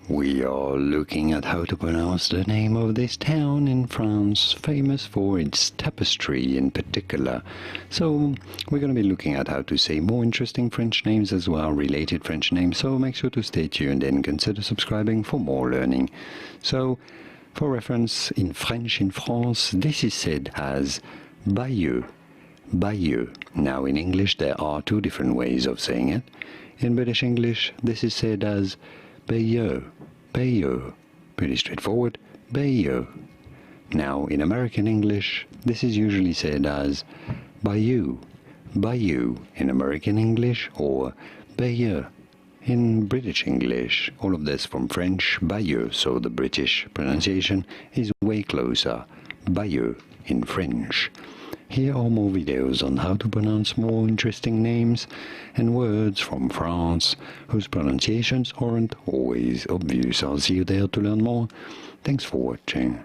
We are looking at how to pronounce the name of this town in France, famous for its tapestry in particular. So we're going to be looking at how to say more interesting French names as well, related French names, so make sure to stay tuned and consider subscribing for more learning. So, for reference, in French in France, this is said as Bayeux, Bayeux. Now in English there are two different ways of saying it. In British English this is said as Bayeux, Bayeux. Pretty straightforward, Bayeux. Now in American English this is usually said as Bayou, Bayou in American English, or Bayeux in British English. All of this from French, Bayeux, so the British pronunciation is way closer, Bayeux in French. Here are more videos on how to pronounce more interesting names and words from France whose pronunciations aren't always obvious. I'll see you there to learn more. Thanks for watching.